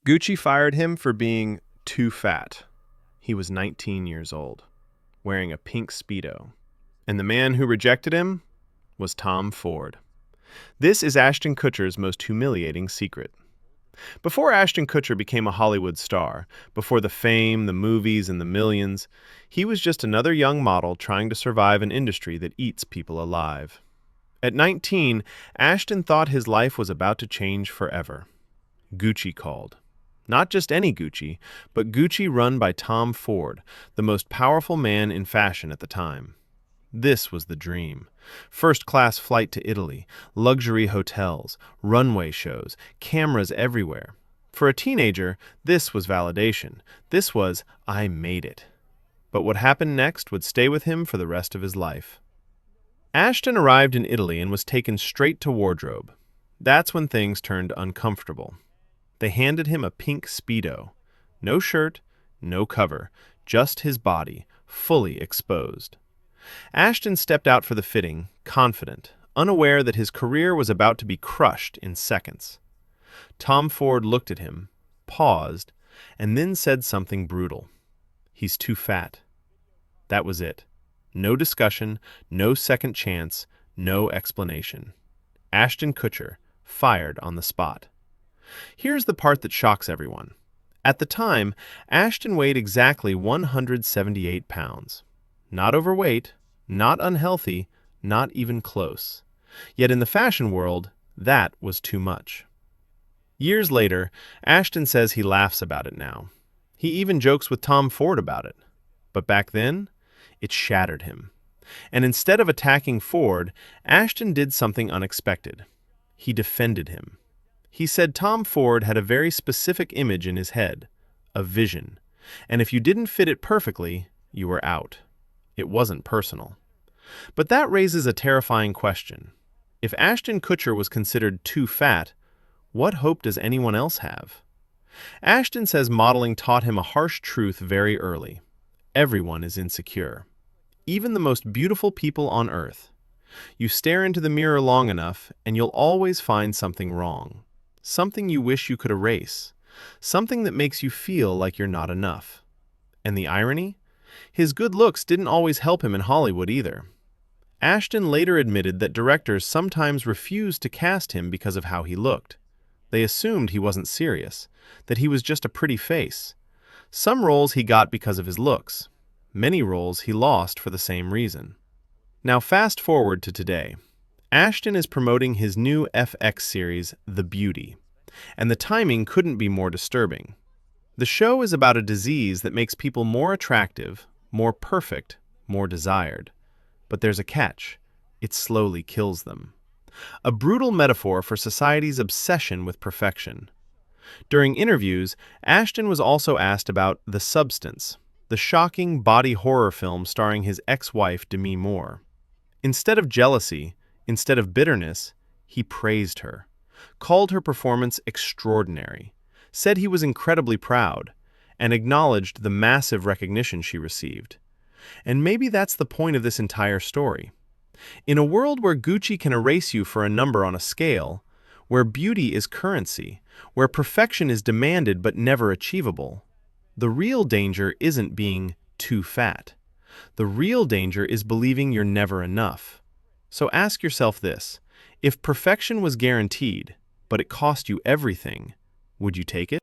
Gucci fired him for being too fat. He was 19 years old, wearing a pink Speedo. And the man who rejected him was Tom Ford. This is Ashton Kutcher's most humiliating secret. Before Ashton Kutcher became a Hollywood star, before the fame, the movies, and the millions, he was just another young model trying to survive an industry that eats people alive. At 19, Ashton thought his life was about to change forever. Gucci called. Not just any Gucci, but Gucci run by Tom Ford, the most powerful man in fashion at the time. This was the dream. First-class flight to Italy, luxury hotels, runway shows, cameras everywhere. For a teenager, this was validation. This was, I made it. But what happened next would stay with him for the rest of his life. Ashton arrived in Italy and was taken straight to wardrobe. That's when things turned uncomfortable. They handed him a pink Speedo. No shirt, no cover, just his body, fully exposed. Ashton stepped out for the fitting, confident, unaware that his career was about to be crushed in seconds. Tom Ford looked at him, paused, and then said something brutal. "He's too fat." That was it. No discussion, no second chance, no explanation. Ashton Kutcher, fired on the spot. Here's the part that shocks everyone. At the time, Ashton weighed exactly 178 pounds. Not overweight, not unhealthy, not even close. Yet in the fashion world, that was too much. Years later, Ashton says he laughs about it now. He even jokes with Tom Ford about it. But back then, it shattered him. And instead of attacking Ford, Ashton did something unexpected. He defended him. He said Tom Ford had a very specific image in his head, a vision, and if you didn't fit it perfectly, you were out. It wasn't personal. But that raises a terrifying question. If Ashton Kutcher was considered too fat, what hope does anyone else have? Ashton says modeling taught him a harsh truth very early. Everyone is insecure. Even the most beautiful people on earth. You stare into the mirror long enough, and you'll always find something wrong. Something you wish you could erase. Something that makes you feel like you're not enough. And the irony? His good looks didn't always help him in Hollywood either. Ashton later admitted that directors sometimes refused to cast him because of how he looked. They assumed he wasn't serious, that he was just a pretty face. Some roles he got because of his looks. Many roles he lost for the same reason. Now fast forward to today. Ashton is promoting his new FX series, The Beauty, and the timing couldn't be more disturbing. The show is about a disease that makes people more attractive, more perfect, more desired. But there's a catch. It slowly kills them. A brutal metaphor for society's obsession with perfection. During interviews, Ashton was also asked about The Substance, the shocking body horror film starring his ex-wife Demi Moore. Instead of jealousy, instead of bitterness, he praised her, called her performance extraordinary, said he was incredibly proud, and acknowledged the massive recognition she received. And maybe that's the point of this entire story. In a world where Gucci can erase you for a number on a scale, where beauty is currency, where perfection is demanded but never achievable, the real danger isn't being too fat. The real danger is believing you're never enough. So ask yourself this: if perfection was guaranteed, but it cost you everything, would you take it?